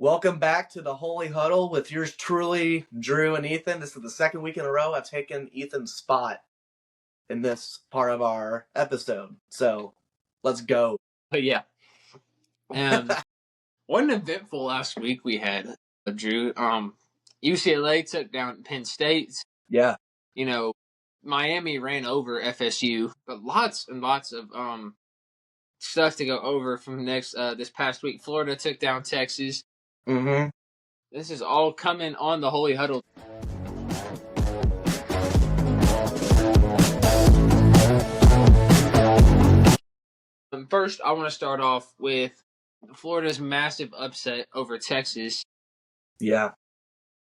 Welcome back to the Holy Huddle with yours truly, Drew and Ethan. This is the second week in a row I've taken Ethan's spot in this part of our episode. So let's go. But yeah. What an eventful last week we had, Drew. UCLA took down Penn State. Yeah. Miami ran over FSU, but lots and lots of stuff to go over from this past week. Florida took down Texas. Mm-hmm. This is all coming on the Holy Huddle. First, I want to start off with Florida's massive upset over Texas. Yeah.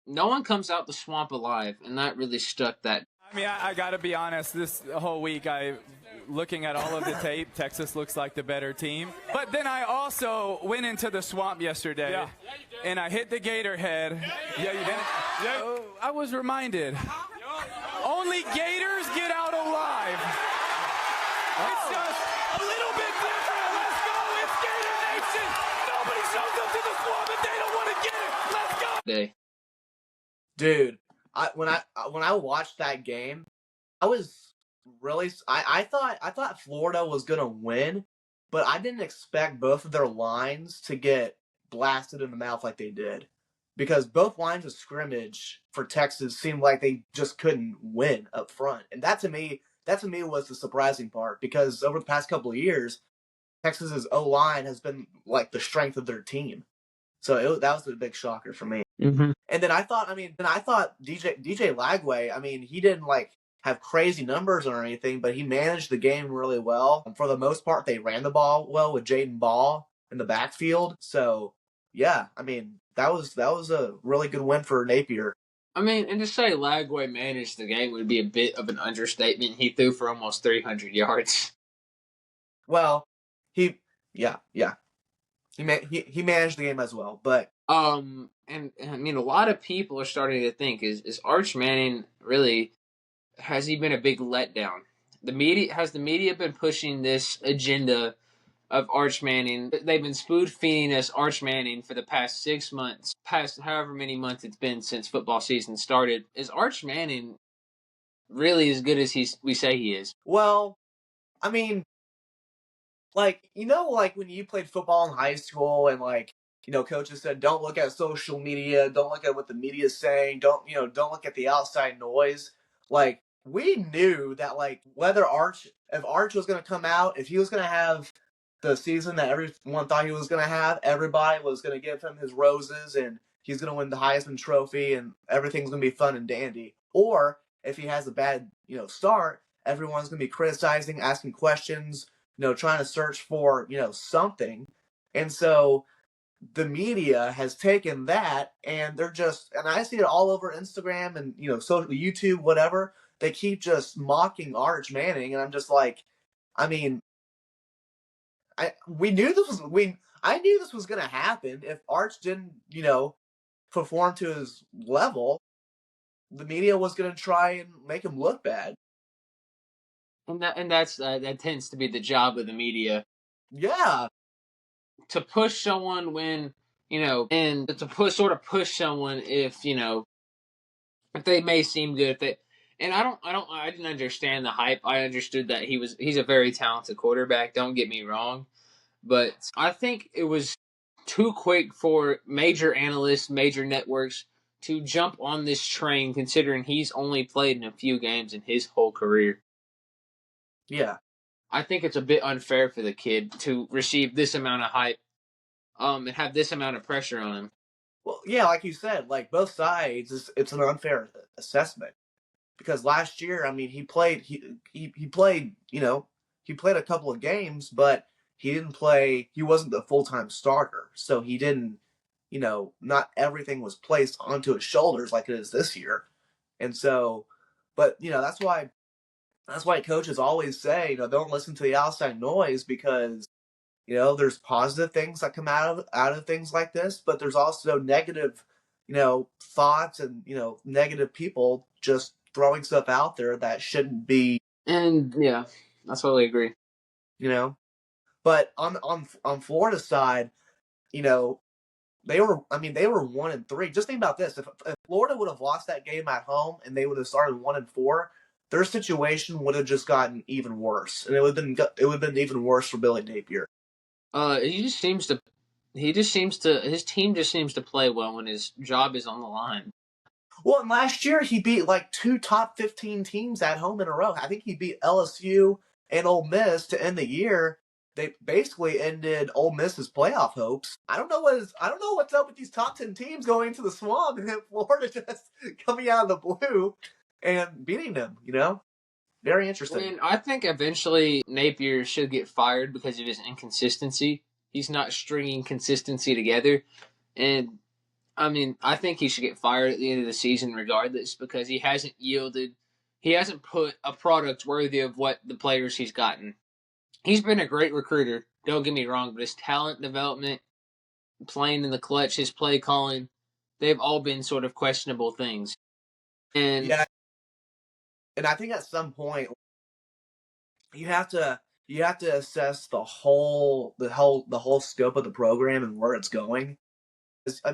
No one comes out the swamp alive, and that really stuck that. I mean, I got to be honest, this whole week, looking at all of the tape, Texas looks like the better team. But then I also went into the swamp yesterday, and I hit the gator head. Yeah, you did? Yeah. I was reminded, only gators get out alive. It's just a little bit different. Let's go. It's Gator Nation. Nobody shows up to the swamp if they don't want to get it. Let's go. Dude, when I watched that game, I was really I thought Florida was gonna win, but I didn't expect both of their lines to get blasted in the mouth like they did, because both lines of scrimmage for Texas seemed like they just couldn't win up front, and that to me was the surprising part, because over the past couple of years, Texas's O-line has been like the strength of their team. So that was a big shocker for me. Mm-hmm. And then I thought DJ Lagway, he didn't have crazy numbers or anything, but he managed the game really well. For the most part, they ran the ball well with Jaden Ball in the backfield. So yeah, that was a really good win for Napier. And to say Lagway managed the game would be a bit of an understatement. He threw for almost 300 yards. Well, he managed the game as well, but and a lot of people are starting to think, is Arch Manning really, has he been a big letdown? The media been pushing this agenda of Arch Manning? They've been spoon-feeding us Arch Manning for the past 6 months, past however many months it's been since football season started. Is Arch Manning really as good as we say he is? Well, when you played football in high school and coaches said, don't look at social media, don't look at what the media is saying, don't look at the outside noise. We knew that if Arch was going to come out, if he was going to have the season that everyone thought he was going to have, everybody was going to give him his roses and he's going to win the Heisman Trophy and everything's going to be fun and dandy. Or if he has a bad, start, everyone's going to be criticizing, asking questions, trying to search for, something. And so the media has taken that and and I see it all over Instagram and, social, YouTube, whatever. They keep just mocking Arch Manning. And I'm just like, I knew this was going to happen. If Arch didn't, perform to his level, the media was going to try and make him look bad. And that tends to be the job of the media. Yeah. To push someone when, and to push someone if they may seem good. And I didn't understand the hype. I understood that he's a very talented quarterback. Don't get me wrong. But I think it was too quick for major analysts, major networks to jump on this train, considering he's only played in a few games in his whole career. Yeah. I think it's a bit unfair for the kid to receive this amount of hype and have this amount of pressure on him. Well, yeah, like you said, both sides, it's an unfair assessment. Because last year, he played a couple of games, but he didn't play, he wasn't the full-time starter. So he didn't, not everything was placed onto his shoulders like it is this year. And so, but, that's why coaches always say, don't listen to the outside noise, because, there's positive things that come out of things like this, but there's also negative, thoughts and, negative people just throwing stuff out there that shouldn't be. And yeah, I totally agree. But on Florida's side, they were 1-3. Just think about this: if Florida would have lost that game at home and they would have started 1-4, their situation would have just gotten even worse, and it would have been even worse for Billy Napier. His team just seems to play well when his job is on the line. Well, and last year he beat like 2 top 15 teams at home in a row. I think he beat LSU and Ole Miss to end the year. They basically ended Ole Miss's playoff hopes. I don't know what's up with these top 10 teams going into the Swamp, and then Florida just coming out of the blue and beating them. Very interesting. And I think eventually Napier should get fired because of his inconsistency. He's not stringing consistency together, and I think he should get fired at the end of the season regardless because he hasn't put a product worthy of what the players he's gotten. He's been a great recruiter, don't get me wrong, but his talent development, playing in the clutch, his play calling, they've all been sort of questionable things. And yeah, and I think at some point you have to assess the whole scope of the program and where it's going.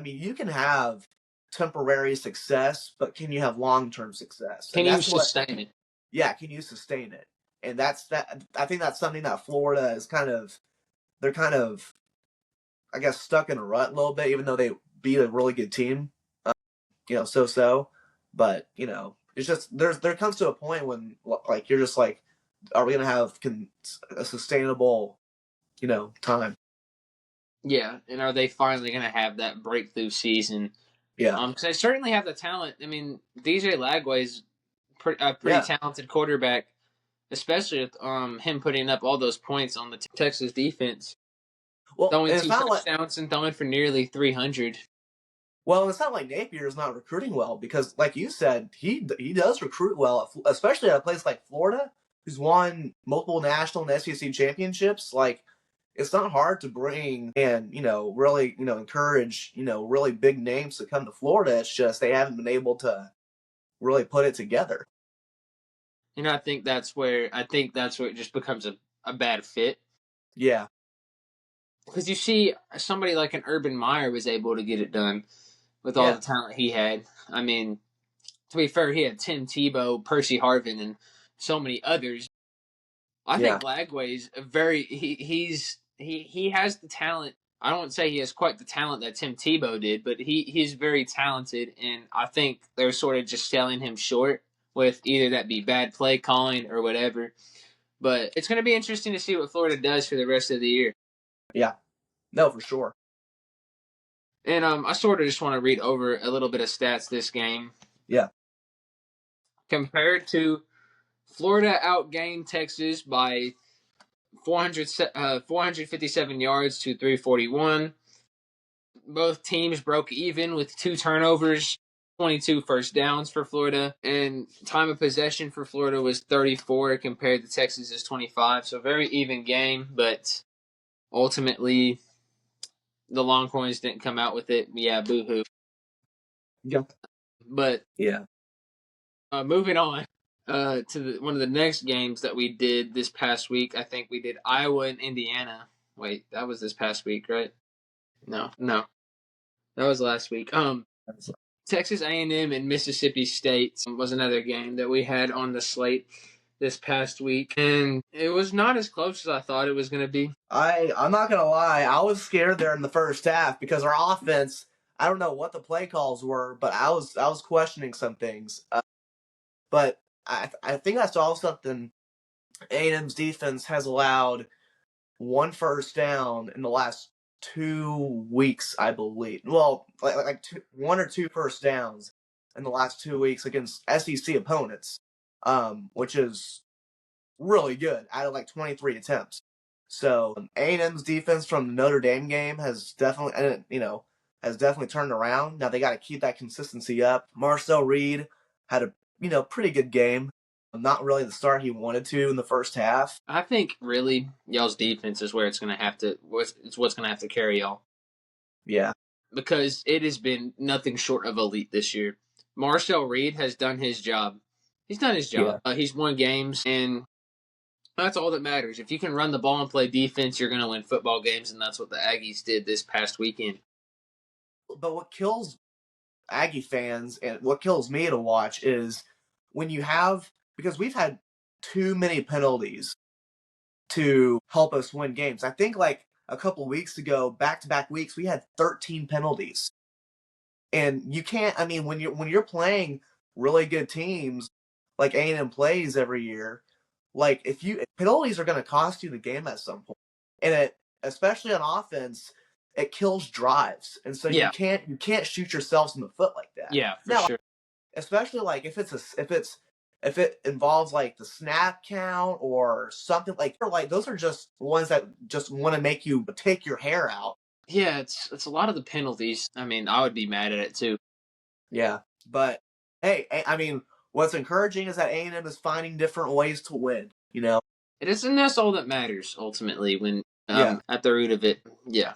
You can have temporary success, but can you have long-term success? Can you sustain it? Yeah, can you sustain it? And that's that. I think that's something that Florida is they're kind of, I guess, stuck in a rut a little bit, even though they beat a really good team, so. But it's just there comes to a point when like you're just like, are we gonna have a sustainable, time? Yeah, and are they finally going to have that breakthrough season? Yeah. Because they certainly have the talent. DJ Lagway's a pretty talented quarterback, especially with him putting up all those points on the Texas defense. Well, throwing 2 touchdowns and throwing for nearly 300. Well, it's not like Napier's not recruiting well because, like you said, he does recruit well, especially at a place like Florida, who's won multiple national and SEC championships. Like, it's not hard to bring and, really, encourage, really big names to come to Florida. It's just they haven't been able to really put it together. I think that's where it just becomes a bad fit. Yeah. Because you see somebody like an Urban Meyer was able to get it done with all the talent he had. To be fair, he had Tim Tebow, Percy Harvin, and so many others. I think Lagway's he has the talent. I don't say he has quite the talent that Tim Tebow did, but he's very talented, and I think they're sort of just selling him short with either that be bad play calling or whatever. But it's going to be interesting to see what Florida does for the rest of the year. Yeah. No, for sure. And I sort of just want to read over a little bit of stats this game. Yeah. Compared to Florida outgained Texas by 457 yards to 341. Both teams broke even with 2 turnovers, 22 first downs for Florida, and time of possession for Florida was 34 compared to Texas's 25. So very even game, but ultimately the Longhorns didn't come out with it. Yeah, boo-hoo. Yeah. But yeah. Moving on to one of the next games that we did this past week. I think we did Iowa and Indiana. Wait, that was this past week, right? No, that was last week. Texas A&M and Mississippi State was another game that we had on the slate this past week, and it was not as close as I thought it was going to be. I'm not going to lie. I was scared there in the first half because our offense, I don't know what the play calls were, but I was questioning some things. But I think I saw something. A&M's defense has allowed 1 first down in the last 2 weeks, I believe. Well, like 1 or 2 first downs in the last 2 weeks against SEC opponents, which is really good out of like 23 attempts. So A&M's defense from the Notre Dame game has definitely turned around. Now they got to keep that consistency up. Marcel Reed had a pretty good game. Not really the start he wanted to in the first half. I think really y'all's defense is where it's going to have to. It's what's going to have to carry y'all. Yeah, because it has been nothing short of elite this year. Marcel Reed has done his job. He's done his job. Yeah. He's won games, and that's all that matters. If you can run the ball and play defense, you're going to win football games, and that's what the Aggies did this past weekend. But what kills Aggie fans and what kills me to watch is when you have, because we've had too many penalties to help us win games. I think like a couple weeks ago, back-to-back weeks, we had 13 penalties. And you can't, I mean, when you're playing really good teams like A&M plays every year, like if penalties are going to cost you the game at some point. And it, especially on offense, it kills drives. And so Yeah. you can't shoot yourselves in the foot like that. Yeah, for Now, sure. especially like if it involves like the snap count or something like those are just ones that just want to make you take your hair out. Yeah, it's a lot of the penalties. I mean, I would be mad at it too. Yeah, but hey, I mean, what's encouraging is that A&M is finding different ways to win. You know. It is, and that's all that matters ultimately. When Yeah. at the root of it, yeah.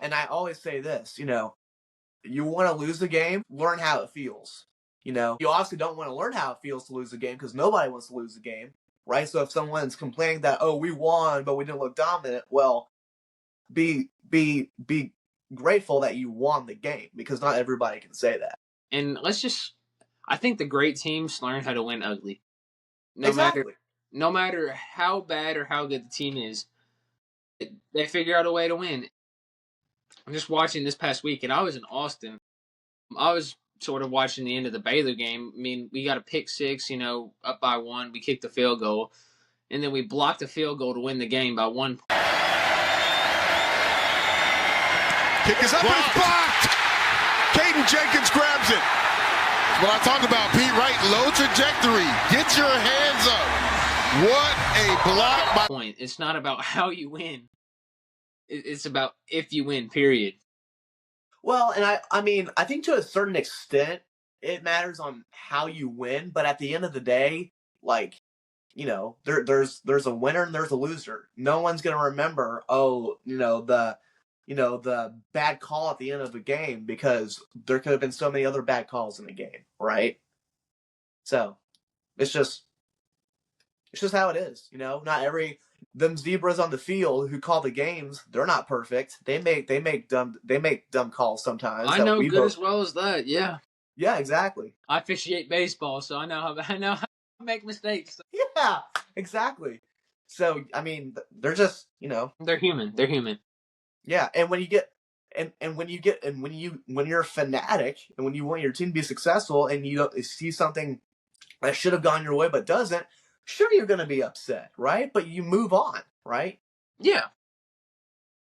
And I always say this, you want to lose the game, learn how it feels. You obviously don't want to learn how it feels to lose the game because nobody wants to lose the game, right? So if someone's complaining that, oh, we won, but we didn't look dominant, well, be grateful that you won the game because not everybody can say that. And I think the great teams learn how to win ugly. Exactly. No matter how bad or how good the team is, they figure out a way to win. I'm just watching this past week, and I was in Austin. I was sort of watching the end of the Baylor game. I mean, we got a pick six, up by 1. We kicked the field goal, and then we blocked the field goal to win the game by 1 point. Kick is up and it's blocked. Caden Jenkins grabs it. What I talked about, Pete, right? Low trajectory. Get your hands up. What a block by point. It's not about how you win. It's about if you win, period. Well, and I mean, I think to a certain extent, it matters on how you win. But at the end of the day, like, there's a winner and there's a loser. No one's gonna remember, the bad call at the end of the game because there could have been so many other bad calls in the game, right? So it's just how it is, Not them zebras on the field who call the games, they're not perfect. They make dumb calls sometimes. I know good as well as that. Yeah. Yeah, exactly. I officiate baseball, so I know how to make mistakes. Yeah, exactly. So I mean, they're just they're human. They're human. Yeah, and when you're a fanatic and when you want your team to be successful and you see something that should have gone your way but doesn't, sure you're going to be upset, right? But you move on, right? Yeah.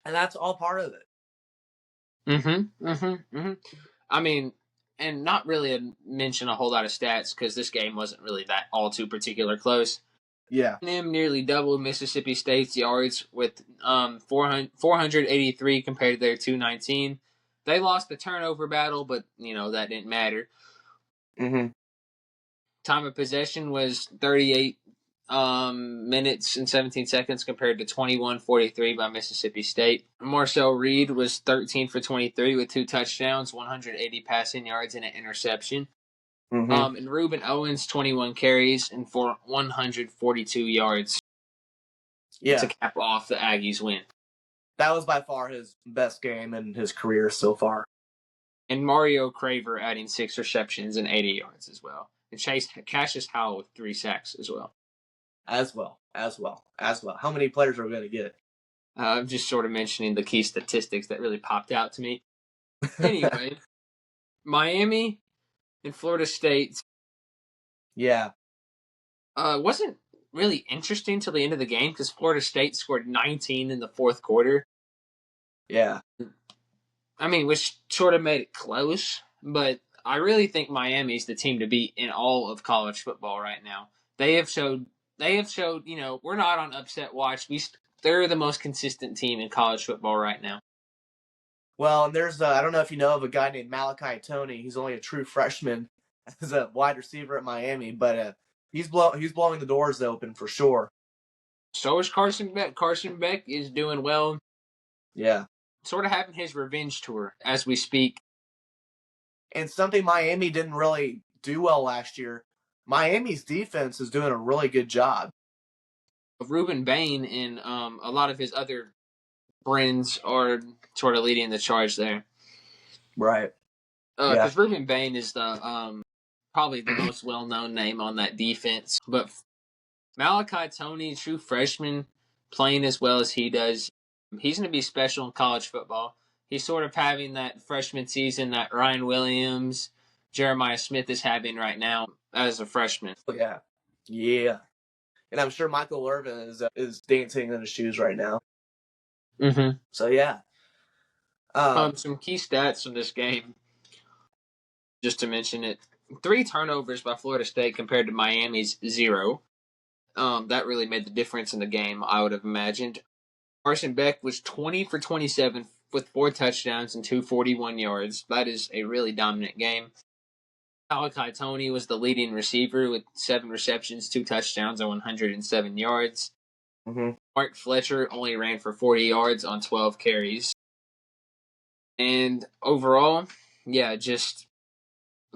And that's all part of it. I mean, and not really mention a whole lot of stats because this game wasn't really that all too particular close. Yeah. A&M nearly doubled Mississippi State's yards with 483 compared to their 219. They lost the turnover battle, but that didn't matter. Time of possession was 38 minutes and 17 seconds compared to 21:43 by Mississippi State. Marcel Reed was 13 for 23 with 2 touchdowns, 180 passing yards, and an interception. And Reuben Owens, 21 carries and for 142 yards. Yeah. To cap off the Aggies' win. That was by far his best game in his career so far. And Mario Craver adding 6 receptions and 80 yards as well. And Cassius Howell with 3 sacks as well. As well. How many players are we going to get? I'm just sort of mentioning the key statistics that really popped out to me. Anyway, Miami and Florida State. Yeah. Wasn't really interesting till the end of the game because Florida State scored 19 in the fourth quarter. Yeah. I mean, which sort of made it close, but I really think Miami's the team to beat in all of college football right now. They have showed, we're not on upset watch. They're the most consistent team in college football right now. Well, and there's I don't know if you know of a guy named Malachi Tony. He's only a true freshman as a wide receiver at Miami, but he's blowing the doors open for sure. So is Carson Beck. Carson Beck is doing well. Yeah. Sort of having his revenge tour as we speak. And something Miami didn't really do well last year, Miami's defense is doing a really good job. Ruben Bain and a lot of his other friends are sort of leading the charge there. Right. Yeah. Because Ruben Bain is the probably the most well-known name on that defense. But Malachi Toney, true freshman, playing as well as he does, he's going to be special in college football. He's sort of having that freshman season that Ryan Williams, Jeremiah Smith is having right now as a freshman. Yeah. Yeah. And I'm sure Michael Irvin is dancing in his shoes right now. Mm-hmm. So, yeah. Some key stats from this game, just to mention it. 3 turnovers by Florida State compared to Miami's 0. That really made the difference in the game, I would have imagined. Carson Beck was 20 for 27 with 4 touchdowns and 241 yards. That is a really dominant game. Malachi Toney was the leading receiver with 7 receptions, 2 touchdowns, and 107 yards. Mm-hmm. Mark Fletcher only ran for 40 yards on 12 carries. And overall, yeah, just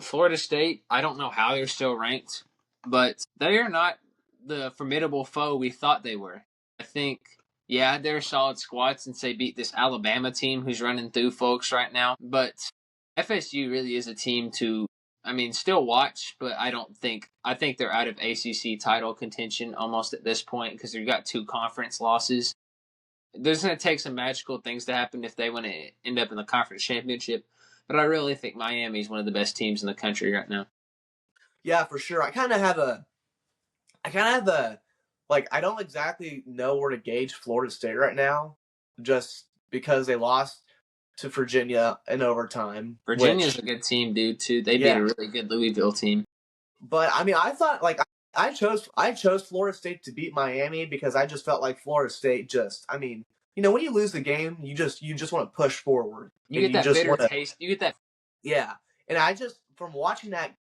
Florida State, I don't know how they're still ranked, but they are not the formidable foe we thought they were. I think, yeah, they're a solid squad since they beat this Alabama team who's running through folks right now. But FSU really is a team to, still watch, but I think they're out of ACC title contention almost at this point because they've got 2 conference losses. There's going to take some magical things to happen if they want to end up in the conference championship. But I really think Miami is one of the best teams in the country right now. Yeah, for sure. I kind of have a, I don't exactly know where to gauge Florida State right now, just because they lost to Virginia in overtime. Virginia's a good team, dude, too. They beat a really good Louisville team. But, I thought, I chose Florida State to beat Miami because I just felt like Florida State when you lose the game, you just want to push forward. You get that bitter taste. You get that. Yeah. And from watching that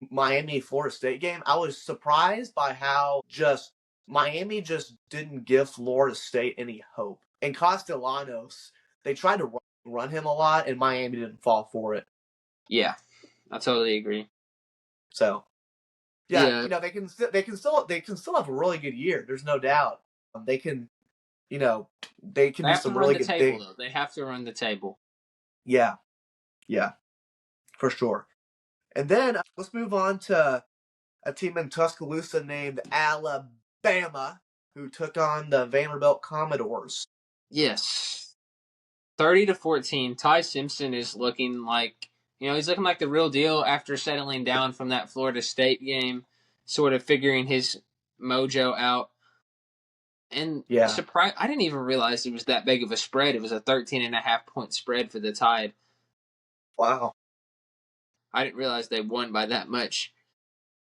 Miami-Florida State game, I was surprised by how Miami just didn't give Florida State any hope. And Castellanos, they tried to run him a lot, and Miami didn't fall for it. Yeah, I totally agree. So, yeah. they can still have a really good year. There's no doubt. They can do some really good things. They have to run the table. Yeah, for sure. And then let's move on to a team in Tuscaloosa named Alabama, who took on the Vanderbilt Commodores. Yes, 30-14. Ty Simpson is looking like he's looking like the real deal after settling down from that Florida State game, sort of figuring his mojo out. And surprise, I didn't even realize it was that big of a spread. It was a 13.5-point spread for the Tide. Wow. I didn't realize they won by that much.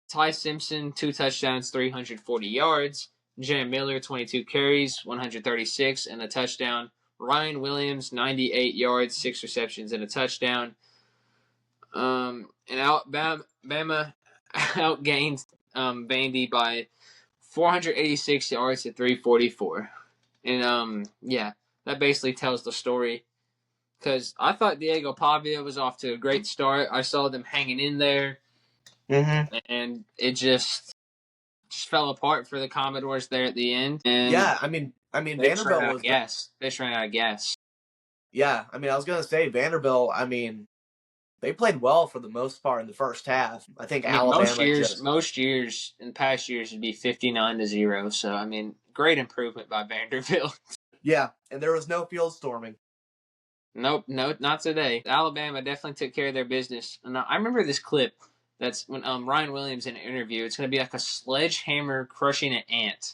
Ty Simpson, 2 touchdowns, 340 yards. Jam Miller, 22 carries, 136, and a touchdown. Ryan Williams, 98 yards, 6 receptions, and a touchdown. And Alabama outgained Vandy by 486 yards to 344. And, that basically tells the story. Because I thought Diego Pavia was off to a great start. I saw them hanging in there. Mm-hmm. And it just fell apart for the Commodores there at the end. And Vanderbilt was gas. Fish ran out of gas. Yeah, I was going to say Vanderbilt, they played well for the most part in the first half. I think Alabama most years in past years would be 59-0. So, great improvement by Vanderbilt. Yeah, and there was no field storming. Nope, not today. Alabama definitely took care of their business. And I remember this clip. That's when Ryan Williams in an interview. It's going to be like a sledgehammer crushing an ant.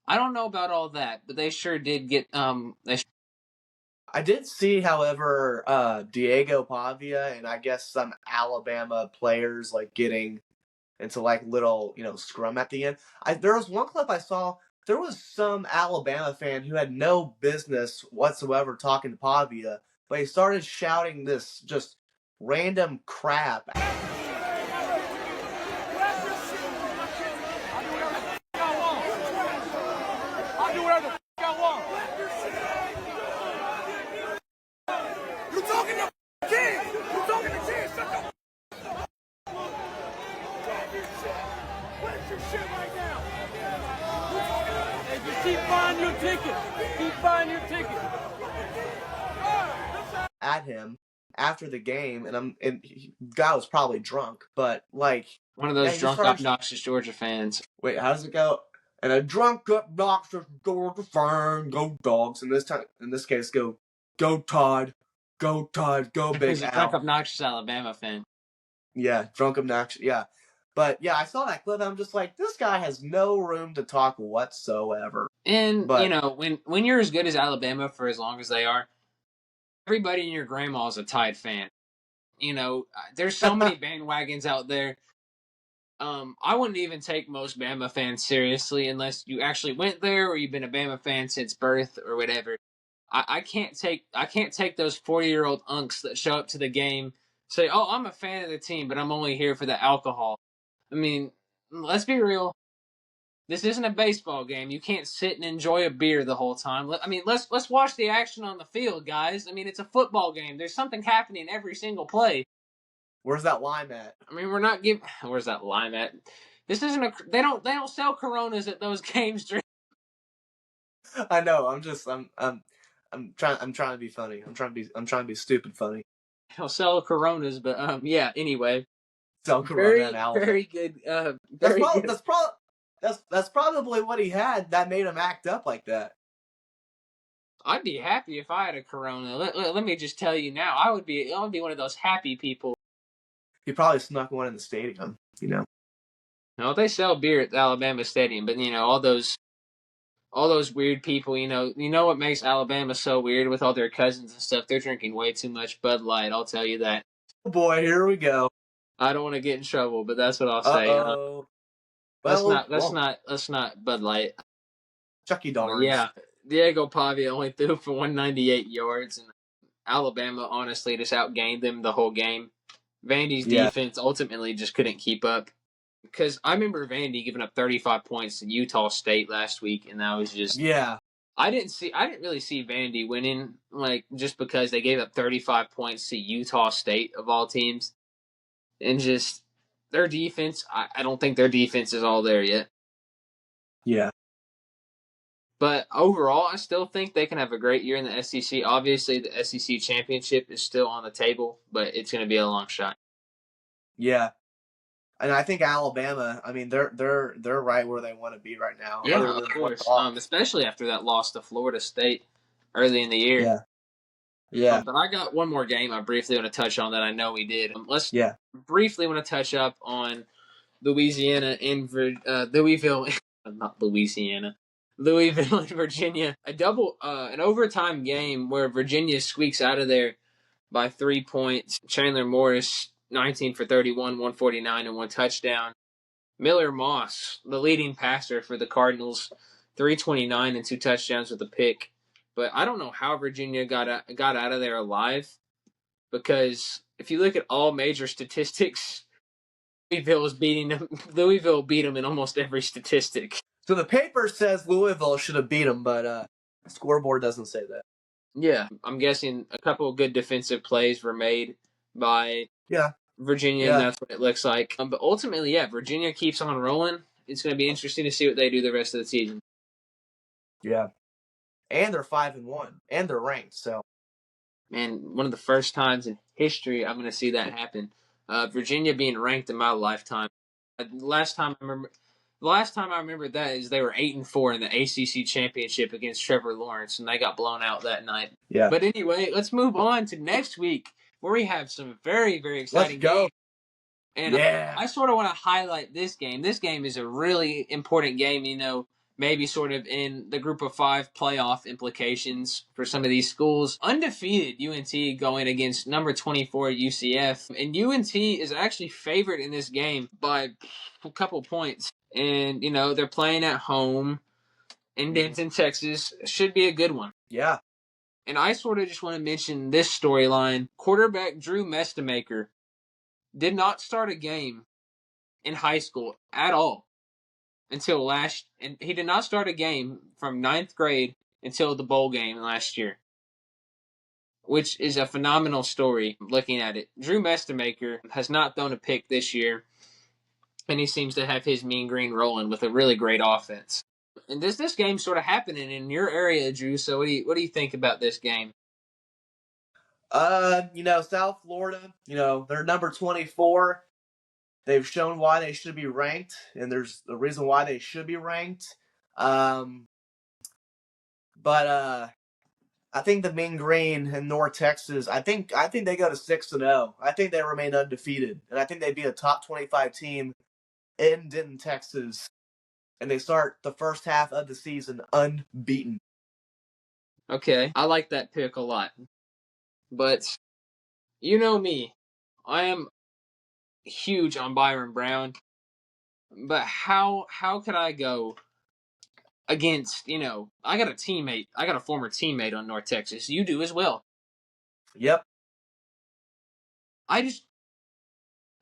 I don't know about all that, but they sure did get. I did see, however, Diego Pavia and I guess some Alabama players getting into little scrum at the end. There was one clip I saw. There was some Alabama fan who had no business whatsoever talking to Pavia, but he started shouting this just random crap. Keep buying your ticket. At him, after the game, and guy was probably drunk, but like one of those he drunk, starts, obnoxious Georgia fans. wait, how does it go? And a drunk, obnoxious Georgia fan, go Dogs. In this case, go Todd, go Big He's a Al. drunk, obnoxious Alabama fan. Yeah, drunk, obnoxious. Yeah, but yeah, I saw that clip. I'm just like, this guy has no room to talk whatsoever. And But you know, when you're as good as Alabama for as long as they are, everybody and your grandma is a Tide fan. You know, there's so many bandwagons out there. I wouldn't even take most Bama fans seriously unless you actually went there or you've been a Bama fan since birth or whatever. I can't take those 40-year-old unks that show up to the game, say, "Oh, I'm a fan of the team, but I'm only here for the alcohol." I mean, let's be real. This isn't a baseball game. You can't sit and enjoy a beer the whole time. I mean, let's watch the action on the field, guys. I mean, it's a football game. There's something happening every single play. where's that lime at? I mean, we're not giving. Where's that lime at? This isn't a. They don't sell Coronas at those games. I know. I'm trying to be funny. I'm trying to be stupid funny. They'll sell Coronas, but yeah. Anyway, Sell Corona and Alabama. very good. Very good. That's probably what he had that made him act up like that. I'd be happy if I had a Corona. Let me just tell you now, I would be one of those happy people. He probably snuck one in the stadium. You know. No, they sell beer at the Alabama Stadium, but you know all those weird people. You know what makes Alabama so weird with all their cousins and stuff. They're drinking way too much Bud Light. I'll tell you that. Oh boy, here we go. I don't want to get in trouble, but that's what I'll say. Uh-oh. Let's not Bud Light. Chucky Darns. Yeah, Diego Pavia only threw for 198 yards, and Alabama honestly just outgained them the whole game. Vandy's defense ultimately just couldn't keep up. Because I remember Vandy giving up 35 points to Utah State last week, and that was just I didn't really see Vandy winning, like just because they gave up 35 points to Utah State of all teams, and just their defense. I don't think their defense is all there yet. Yeah. But overall, I still think they can have a great year in the SEC. Obviously, the SEC championship is still on the table, but it's going to be a long shot. Yeah. And I think Alabama, I mean, they're right where they want to be right now. Yeah, of course. Especially after that loss to Florida State early in the year. Yeah. Yeah. But I got one more game I briefly want to touch on that I know we did. Let's briefly want to touch up on Louisiana and Louisville, not Louisiana, Louisville and Virginia. An overtime game where Virginia squeaks out of there by 3 points. Chandler Morris, 19 for 31, 149, and one touchdown. Miller Moss, the leading passer for the Cardinals, 329 and two touchdowns with a pick. But I don't know how Virginia got out of there alive, because if you look at all major statistics, Louisville beat them in almost every statistic. So the paper says Louisville should have beat them, but the scoreboard doesn't say that. Yeah, I'm guessing a couple of good defensive plays were made by Virginia, and that's what it looks like. But ultimately, Virginia keeps on rolling. It's going to be interesting to see what they do the rest of the season. Yeah. And they're 5-1, and they're ranked. So, man, one of the first times in history I'm going to see that happen. Virginia being ranked in my lifetime. The last time I remember that is they were 8-4 in the ACC championship against Trevor Lawrence, and they got blown out that night. Yeah. But anyway, let's move on to next week, where we have some very, very exciting games. And I sort of want to highlight this game. This game is a really important game, maybe sort of in the group of 5 playoff implications for some of these schools. Undefeated UNT going against number 24 UCF. And UNT is actually favored in this game by a couple points. And, they're playing at home in Denton, Texas. Should be a good one. Yeah. And I sort of just want to mention this storyline. Quarterback Drew Mestemaker did not start a game in high school at all until and he did not start a game from 9th grade until the bowl game last year, which is a phenomenal story looking at it. Drew Mestemaker has not thrown a pick this year, and he seems to have his mean green rolling with a really great offense. And this game sort of happening in your area, Drew, so what do you think about this game? South Florida, they're number 24. They've shown why they should be ranked, and there's a reason why they should be ranked. But I think the Mean Green in North Texas, I think they go to 6-0. I think they remain undefeated, and I think they'd be a top 25 team in Denton, Texas, and they start the first half of the season unbeaten. Okay, I like that pick a lot. But you know me, I am huge on Byron Brown. But how could I go against, I got a former teammate on North Texas. You do as well. Yep.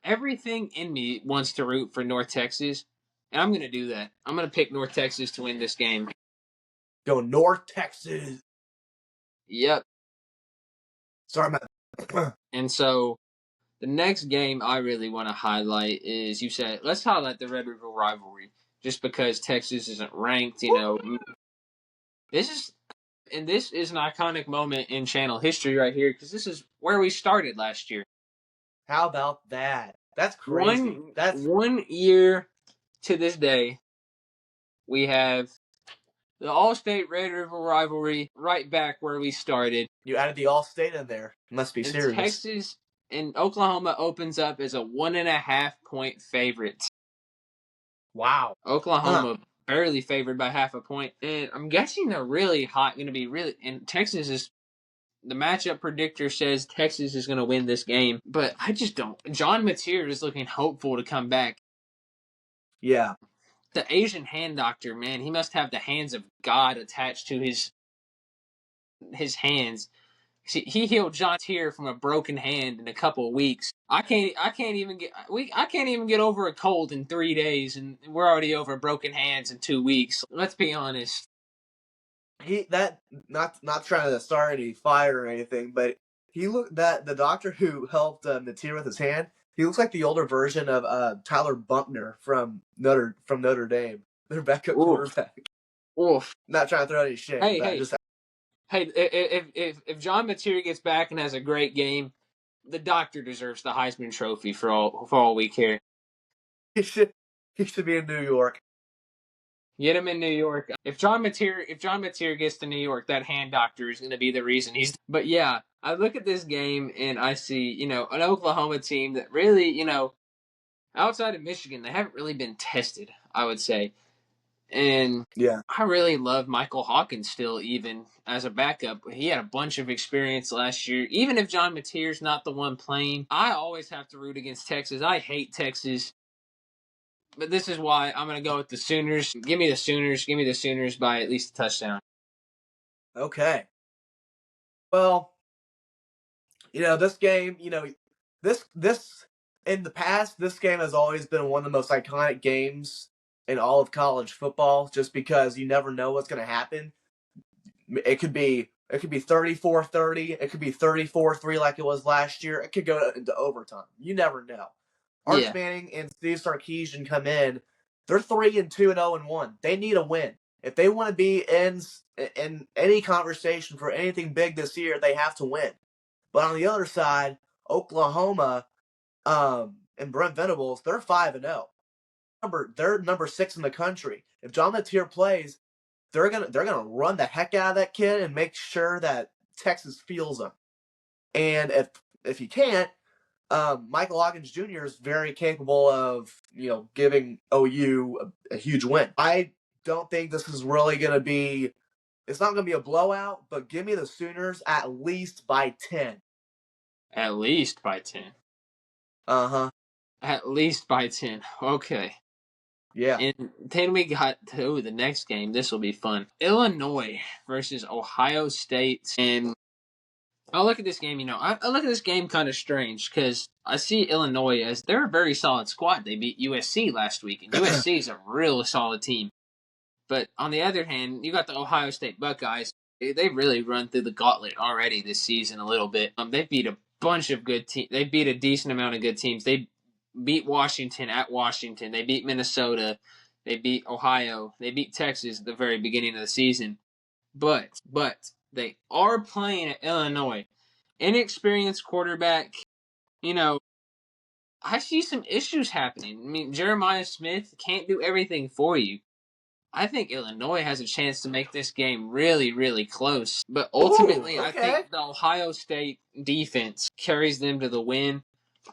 Everything in me wants to root for North Texas, and I'm going to do that. I'm going to pick North Texas to win this game. Go North Texas. Yep. Sorry, man. And so the next game I really want to highlight is, you said, let's highlight the Red River rivalry, just because Texas isn't ranked. This is an iconic moment in channel history right here, because this is where we started last year. How about that? That's crazy. That's 1 year to this day. We have the All-State Red River rivalry right back where we started. You added the All-State in there. Must be and serious. Texas and Oklahoma opens up as a 1.5-point favorite. Wow. Oklahoma barely favored by half a point, and I'm guessing they're really hot. Going to be really, and Texas is. The matchup predictor says Texas is going to win this game, but I just don't. John Mateer is looking hopeful to come back. Yeah. The Asian hand doctor, man, he must have the hands of God attached to his hands. See, he healed John Mateer from a broken hand in a couple of weeks. I can't even get over a cold in 3 days, and we're already over broken hands in 2 weeks. Let's be honest. Not trying to start any fire or anything, but the doctor who helped Mateer with his hand, he looks like the older version of Tyler Buckner from Notre Dame, their backup quarterback. Oof. Not trying to throw any shade. Hey, if John Mateer gets back and has a great game, the doctor deserves the Heisman Trophy for all we care. He should be in New York. Get him in New York. If John Mateer gets to New York, that hand doctor is going to be the reason he's. But yeah, I look at this game and I see, an Oklahoma team that really, outside of Michigan, they haven't really been tested, I would say. And yeah, I really love Michael Hawkins still, even as a backup. He had a bunch of experience last year. Even if John Mateer's not the one playing, I always have to root against Texas. I hate Texas. But this is why I'm going to go with the Sooners. Give me the Sooners. Give me the Sooners by at least a touchdown. Okay. Well, this game, this in the past, this game has always been one of the most iconic games in all of college football, just because you never know what's going to happen. It could be 34-30. It could be 34-3 like it was last year. It could go into overtime. You never know. Arch Manning and Steve Sarkisian come in. They're 3-2-0-1. They need a win. If they want to be in any conversation for anything big this year, they have to win. But on the other side, Oklahoma and Brent Venables, they're 5-0. They're number 6 in the country. If John Mateer plays, they're gonna run the heck out of that kid and make sure that Texas feels him. And if you can't, Michael Hawkins Jr. is very capable of giving OU a huge win. I don't think this is really gonna be. It's not gonna be a blowout, but give me the Sooners at least by 10. At least by 10. Uh-huh. At least by 10. Okay. Yeah. And then we got to the next game. This will be fun. Illinois versus Ohio State. And I look at this game, I look at this game kind of strange, because I see Illinois as they're a very solid squad. They beat USC last week, and USC is a real solid team. But on the other hand, you got the Ohio State Buckeyes. They really run through the gauntlet already this season a little bit. They beat a bunch of good teams. They beat a decent amount of good teams. They beat Washington at Washington. They beat Minnesota. They beat Ohio. They beat Texas at the very beginning of the season. But they are playing at Illinois. inexperienced quarterback. I see some issues happening. I mean, Jeremiah Smith can't do everything for you. I think Illinois has a chance to make this game really, really close. But Ooh, ultimately, I okay. think the Ohio State defense carries them to the win.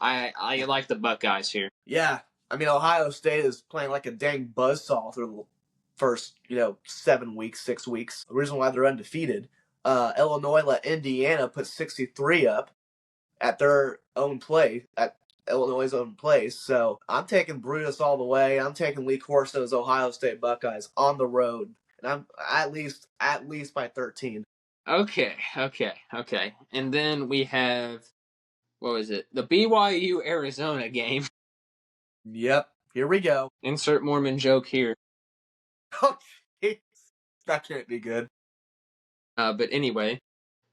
I like the Buckeyes here. Yeah. I mean, Ohio State is playing like a dang buzzsaw through the first, 7 weeks, 6 weeks. The reason why they're undefeated. Illinois let Indiana put 63 up at their own play, at Illinois' own place. So I'm taking Brutus all the way. I'm taking Lee Corso's Ohio State Buckeyes on the road. And I'm at least by 13. Okay. And then we have, what was it? The BYU Arizona game. Yep. Here we go. Insert Mormon joke here. Oh, jeez. That can't be good. But anyway,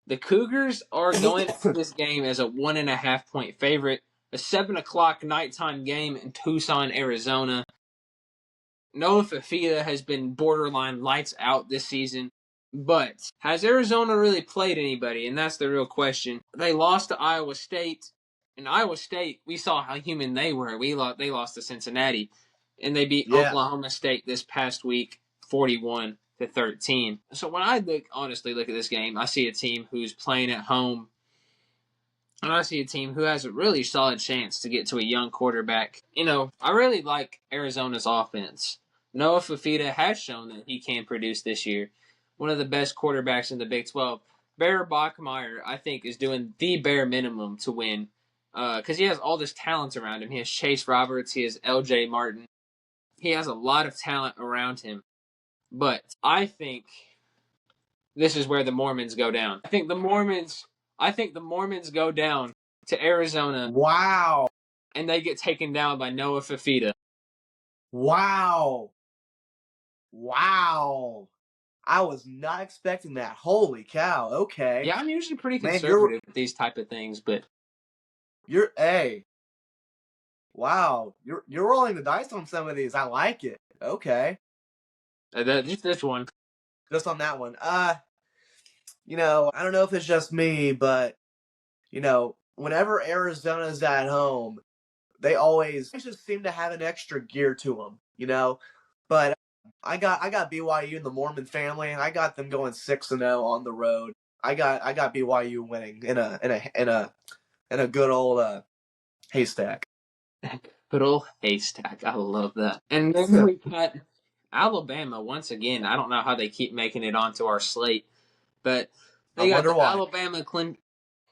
the Cougars are going into this game as a 1.5-point favorite. A 7:00 nighttime game in Tucson, Arizona. Noah Fafita has been borderline lights out this season, but has Arizona really played anybody? And that's the real question. They lost to Iowa State. In Iowa State, we saw how human they were. They lost to Cincinnati, and they beat Oklahoma State this past week, 41-13. So when I honestly look at this game, I see a team who's playing at home, and I see a team who has a really solid chance to get to a young quarterback. I really like Arizona's offense. Noah Fafita has shown that he can produce this year. One of the best quarterbacks in the Big 12. Bear Bachmeier, I think, is doing the bare minimum to win because he has all this talent around him. He has Chase Roberts. He has L.J. Martin. He has a lot of talent around him. But I think this is where the Mormons go down. I think the Mormons go down to Arizona. Wow. And they get taken down by Noah Fafita. Wow. I was not expecting that. Holy cow. Okay. Yeah, I'm usually pretty conservative with these type of things, but wow. You're rolling the dice on some of these. I like it. Okay. Just this one. Just on that one. I don't know if it's just me, but whenever Arizona's at home, they just seem to have an extra gear to them, But I got BYU and the Mormon family. I got them going 6-0 on the road. I got BYU winning in a good old haystack. Good old haystack. I love that. And then we got Alabama once again. I don't know how they keep making it onto our slate, but they got the Alabama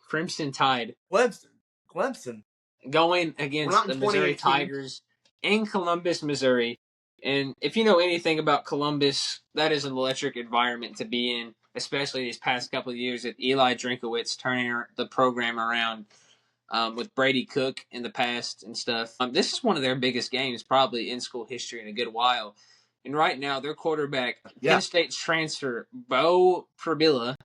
Crimson Tide. Clemson. Going against the Missouri Tigers in Columbus, Missouri. And if you know anything about Columbus, that is an electric environment to be in, especially these past couple of years with Eli Drinkowitz turning the program around with Brady Cook in the past and stuff. This is one of their biggest games probably in school history in a good while. And right now, their quarterback, Penn State's transfer, Bo Pribilla,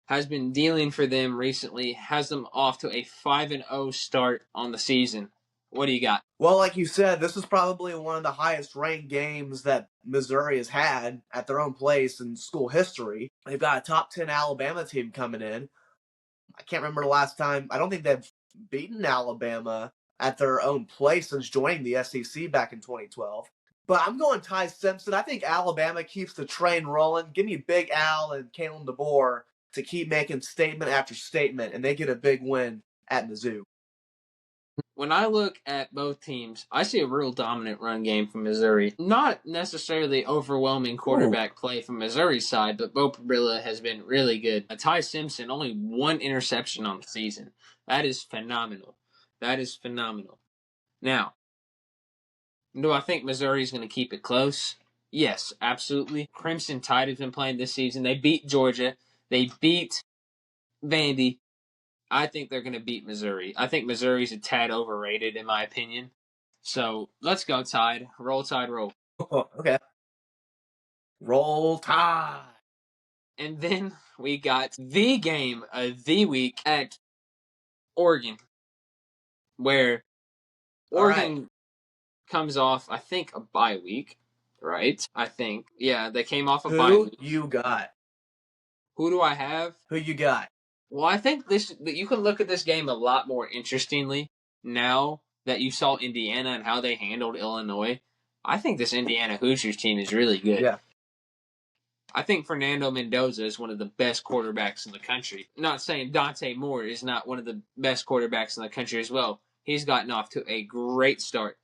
has been dealing for them recently, has them off to a 5-0 start on the season. What do you got? Well, like you said, this is probably one of the highest ranked games that Missouri has had at their own place in school history. They've got a top 10 Alabama team coming in. I can't remember the last time. I don't think they've beaten Alabama at their own place since joining the SEC back in 2012. But I'm going Ty Simpson. I think Alabama keeps the train rolling. Give me Big Al and Kalen DeBoer to keep making statement after statement, and they get a big win at Mizzou. When I look at both teams, I see a real dominant run game from Missouri. Not necessarily overwhelming quarterback play from Missouri's side, but Bo Pribilla has been really good. Ty Simpson, only one interception on the season. That is phenomenal. Now, do I think Missouri's going to keep it close? Yes, absolutely. Crimson Tide has been playing this season. They beat Georgia. They beat Vandy. I think they're going to beat Missouri. I think Missouri's a tad overrated, in my opinion. So let's go, Tide. Roll, Tide, roll. Oh, okay. Roll Tide. And then we got the game of the week at Oregon, where Oregon comes off, I think, a bye week, right? I think. Yeah, they came off a bye week. Who you got? Who do I have? Who you got? Well, I think that you can look at this game a lot more interestingly now that you saw Indiana and how they handled Illinois. I think this Indiana Hoosiers team is really good. Yeah. I think Fernando Mendoza is one of the best quarterbacks in the country. Not saying Dante Moore is not one of the best quarterbacks in the country as well. He's gotten off to a great start.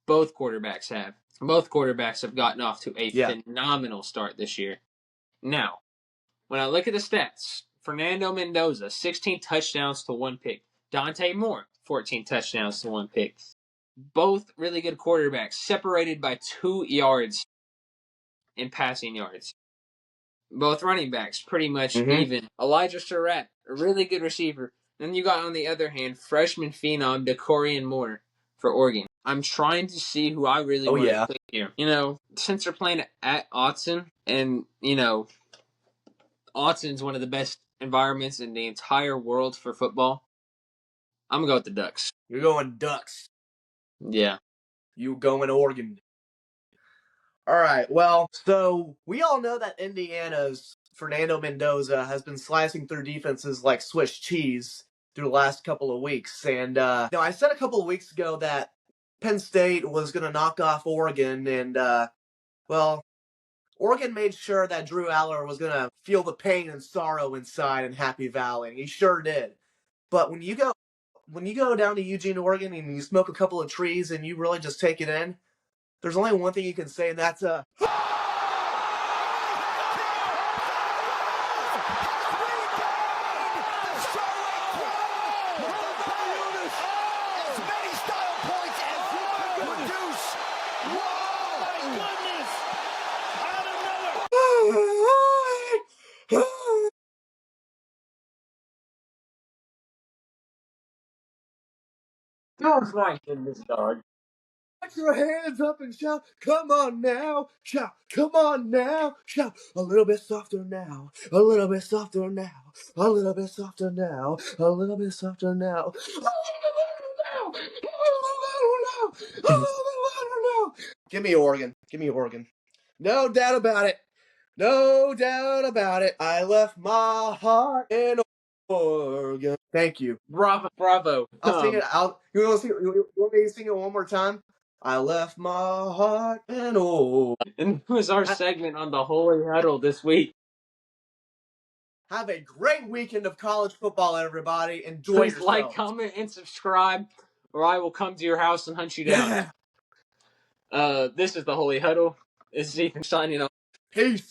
Both quarterbacks have. Both quarterbacks have gotten off to a phenomenal start this year. Now, when I look at the stats, Fernando Mendoza, 16 touchdowns to 1 pick. Dante Moore, 14 touchdowns to 1 pick. Both really good quarterbacks, separated by 2 yards in passing yards. Both running backs, pretty much even. Elijah Surratt, a really good receiver. Then you got, on the other hand, freshman phenom DeCorian Moore for Oregon. I'm trying to see who I really want to play here. You know, since they're playing at Autzen, and, you know, Autzen's one of the best environments in the entire world for football, I'm going to go with the Ducks. You're going Ducks. Yeah. You going Oregon. All right, well, so we all know that Indiana's Fernando Mendoza has been slicing through defenses like Swiss cheese through the last couple of weeks. And I said a couple of weeks ago that Penn State was going to knock off Oregon, and, well, Oregon made sure that Drew Aller was going to feel the pain and sorrow inside in Happy Valley, and he sure did. But when you go down to Eugene, Oregon, and you smoke a couple of trees and you really just take it in, there's only one thing you can say, and that's Oh my goodness, dog. Put your hands up and shout, come on now, shout, come on now, shout, a little bit softer now, a little bit softer now, a little bit softer now, a little bit softer now. Give me Oregon. Give me Oregon. No doubt about it. No doubt about it. I left my heart in Oregon. Thank you. Bravo. I'll sing it. You want me to sing it one more time? I left my heart in Oregon. And that was our segment on the Holy Huddle this week. Have a great weekend of college football, everybody. Enjoy Please yourselves. like, comment, and subscribe, or I will come to your house and hunt you down. Yeah. This is the Holy Huddle. This is Ethan signing off. Peace.